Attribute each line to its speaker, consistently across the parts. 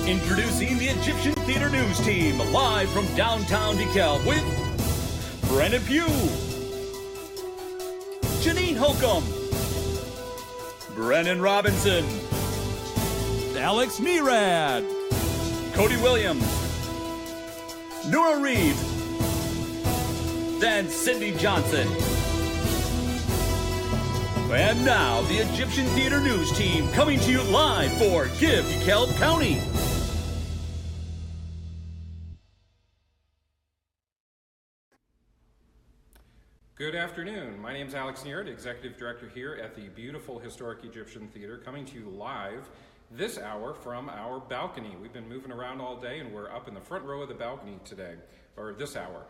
Speaker 1: Introducing the Egyptian Theater News Team, live from downtown DeKalb with Brennan Pugh, Janine Holcomb, Brennan Robinson,
Speaker 2: Alex Nerad,
Speaker 1: Cody Williams, Nora Reed, and Cindy Johnson. And now, the Egyptian Theater News Team coming to you live for Give DeKalb County.
Speaker 3: Good afternoon. My name is Alex Nerad, Executive Director here at the beautiful Historic Egyptian Theater, coming to you live this hour from our balcony. We've been moving around all day and we're up in the front row of the balcony today, or this hour.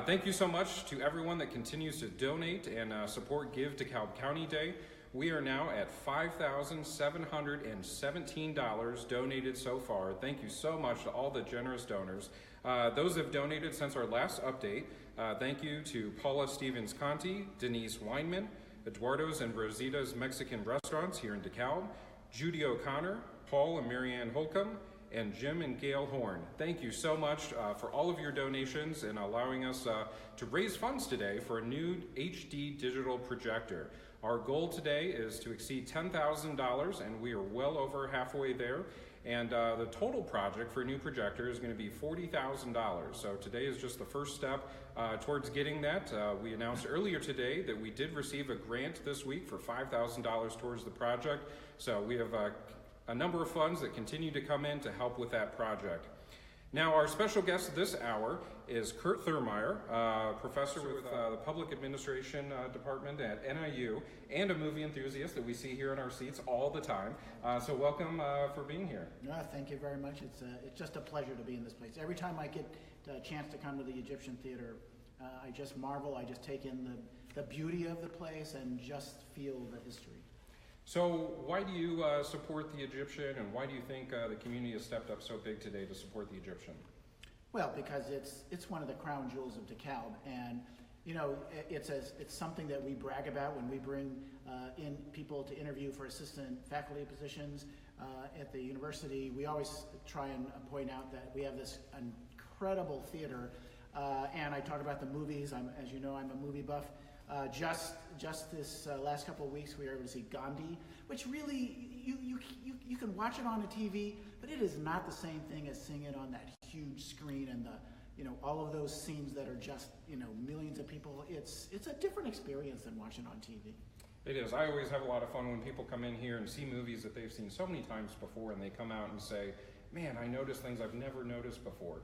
Speaker 3: Thank you so much to everyone that continues to donate and support Give DeKalb County Day. We are now at $5,717 donated so far. Thank you so much to all the generous donors. Those have donated since our last update. Thank you to Paula Stevens-Conti, Denise Weinman, Eduardo's and Rosita's Mexican Restaurants here in DeKalb, Judy O'Connor, Paul and Marianne Holcomb, and Jim and Gail Horn. Thank you so much for all of your donations and allowing us to raise funds today for a new HD digital projector. Our goal today is to exceed $10,000, and we are well over halfway there. And the total project for a new projector is going to be $40,000. So today is just the first step towards getting that. We announced earlier today that we did receive a grant this week for $5,000 towards the project. So we have a number of funds that continue to come in to help with that project. Now, our special guest this hour is Kurt Thurmair, professor with the Public Administration Department at NIU, and a movie enthusiast that we see here in our seats all the time. So welcome for being here.
Speaker 4: Thank you very much. It's just a pleasure to be in this place. Every time I get a chance to come to the Egyptian Theater, I just marvel. I just take in the beauty of the place and just feel the history.
Speaker 3: So why do you support the Egyptian, and why do you think the community has stepped up so big today to support the Egyptian?
Speaker 4: Well, because it's one of the crown jewels of DeKalb, and you know it's something that we brag about when we bring in people to interview for assistant faculty positions at the university. We always try and point out that we have this incredible theater, and I talk about the movies. As you know, I'm a movie buff. Just this last couple of weeks, we were able to see Gandhi, which really you can watch it on a TV, but it is not the same thing as seeing it on that huge screen and all of those scenes that are just millions of people. It's a different experience than watching on TV.
Speaker 3: It is. I always have a lot of fun when people come in here and see movies that they've seen so many times before, and they come out and say, man, I noticed things I've never noticed before.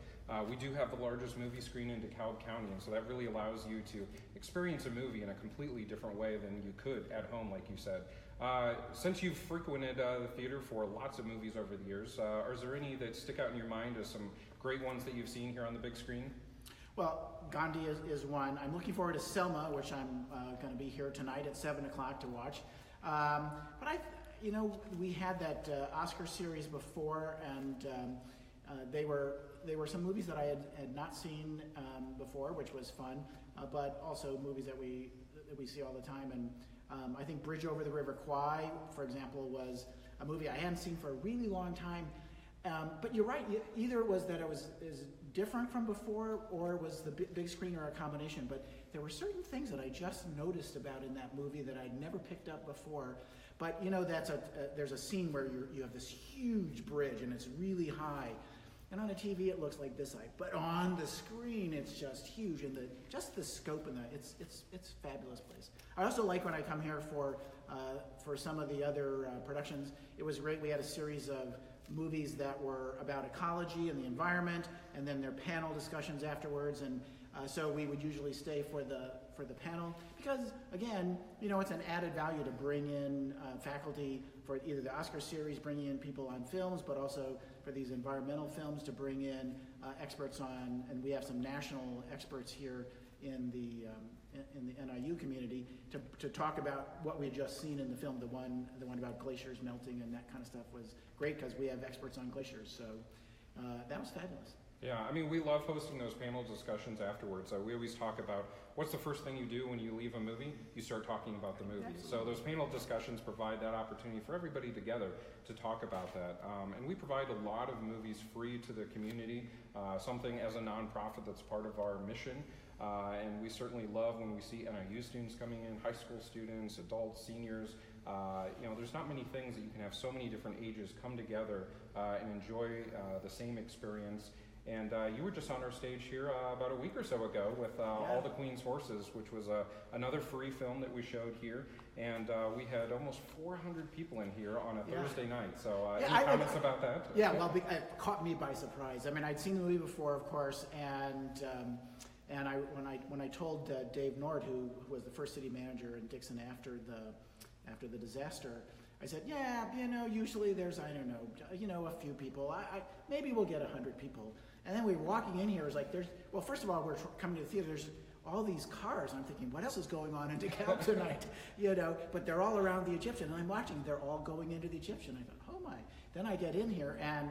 Speaker 3: We do have the largest movie screen in DeKalb County, and so that really allows you to experience a movie in a completely different way than you could at home, like you said. Since you've frequented the theater for lots of movies over the years, is there any that stick out in your mind as some great ones that you've seen here on the big screen?
Speaker 4: Well, Gandhi is one. I'm looking forward to Selma, which I'm going to be here tonight at 7 o'clock to watch. But we had that Oscar series before, and they were some movies that I had not seen before, which was fun, but also movies that we see all the time. And I think Bridge Over the River Kwai, for example, was a movie I hadn't seen for a really long time. But you're right, either it was that it was different from before, or it was the big screen, or a combination. But there were certain things that I just noticed about in that movie that I'd never picked up before. But there's a scene where you have this huge bridge and it's really high, and on a TV it looks like this high, but on the screen it's just huge, and just the scope and it's a fabulous place. I also like when I come here for some of the other productions. It was great. We had a series of movies that were about ecology and the environment, and then their panel discussions afterwards, and so we would usually stay for the panel, because again, it's an added value to bring in faculty for either the Oscar series, bringing in people on films, but also for these environmental films to bring in experts on, and we have some national experts here in the NIU community to talk about what we had just seen in the film. The one about glaciers melting and that kind of stuff was great, because we have experts on glaciers. So that was fabulous.
Speaker 3: Yeah, I mean, we love hosting those panel discussions afterwards. We always talk about what's the first thing you do when you leave a movie? You start talking about the movie.
Speaker 4: Absolutely.
Speaker 3: So those panel discussions provide that opportunity for everybody together to talk about that. And we provide a lot of movies free to the community, something as a nonprofit that's part of our mission. And we certainly love when we see NIU students coming in, high school students, adults, seniors. There's not many things that you can have so many different ages come together and enjoy the same experience. And you were just on our stage here about a week or so ago with All the Queen's Horses, which was another free film that we showed here. And we had almost 400 people in here on a Thursday night. So any comments about that?
Speaker 4: Yeah, well, it caught me by surprise. I mean, I'd seen the movie before, of course, and when I told Dave Nord, who was the first city manager in Dixon after the disaster, I said, usually there's, a few people. Maybe we'll get 100 people. And then we were walking in here, it was like, first of all, we're coming to the theater, there's all these cars, and I'm thinking, what else is going on in DeKalb tonight? But they're all around the Egyptian, and I'm watching, they're all going into the Egyptian. I thought, oh my. Then I get in here, and,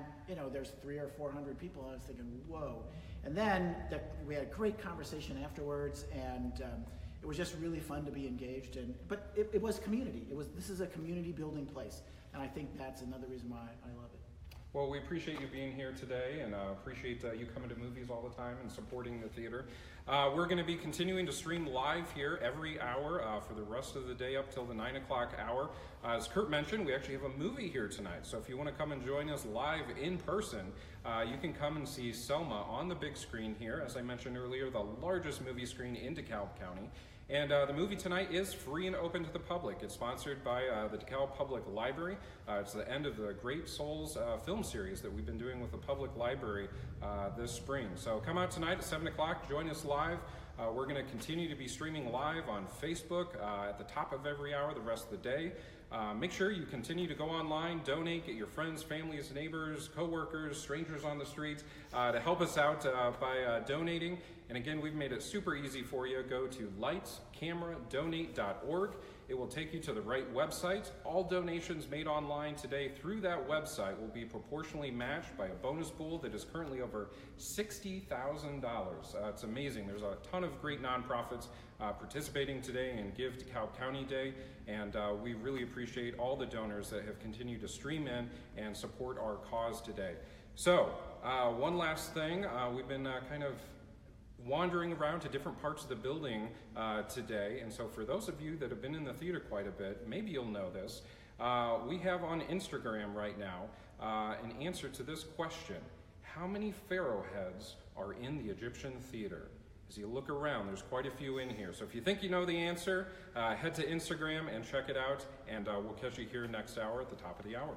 Speaker 4: there's 300 or 400 people, I was thinking, whoa. And then we had a great conversation afterwards, and it was just really fun to be engaged in. But it was community. This is a community building place, and I think that's another reason why I love it.
Speaker 3: Well, we appreciate you being here today, and appreciate you coming to movies all the time and supporting the theater. We're going to be continuing to stream live here every hour for the rest of the day up till the 9 o'clock hour. As Kurt mentioned, we actually have a movie here tonight, so if you want to come and join us live in person, you can come and see Selma on the big screen here. As I mentioned earlier, the largest movie screen in DeKalb County. And the movie tonight is free and open to the public. It's sponsored by the DeKalb Public Library. It's the end of the Great Souls film series that we've been doing with the public library this spring. So come out tonight at 7 o'clock, join us live. We're going to continue to be streaming live on Facebook at the top of every hour the rest of the day. Make sure you continue to go online, donate, get your friends, families, neighbors, co-workers, strangers on the streets to help us out by donating. And again, we've made it super easy for you. Go to lightscameradonate.org. It will take you to the right website. All donations made online today through that website will be proportionally matched by a bonus pool that is currently over $60,000. It's amazing. There's a ton of great nonprofits participating today in Give DeKalb County Day, and we really appreciate all the donors that have continued to stream in and support our cause today. So, one last thing. We've been kind of wandering around to different parts of the building today, and so for those of you that have been in the theater quite a bit, maybe you'll know this. We have on Instagram right now an answer to this question: how many pharaoh heads are in the Egyptian theater? As you look around, there's quite a few in here. So if you think you know the answer, head to Instagram and check it out, and we'll catch you here next hour at the top of the hour.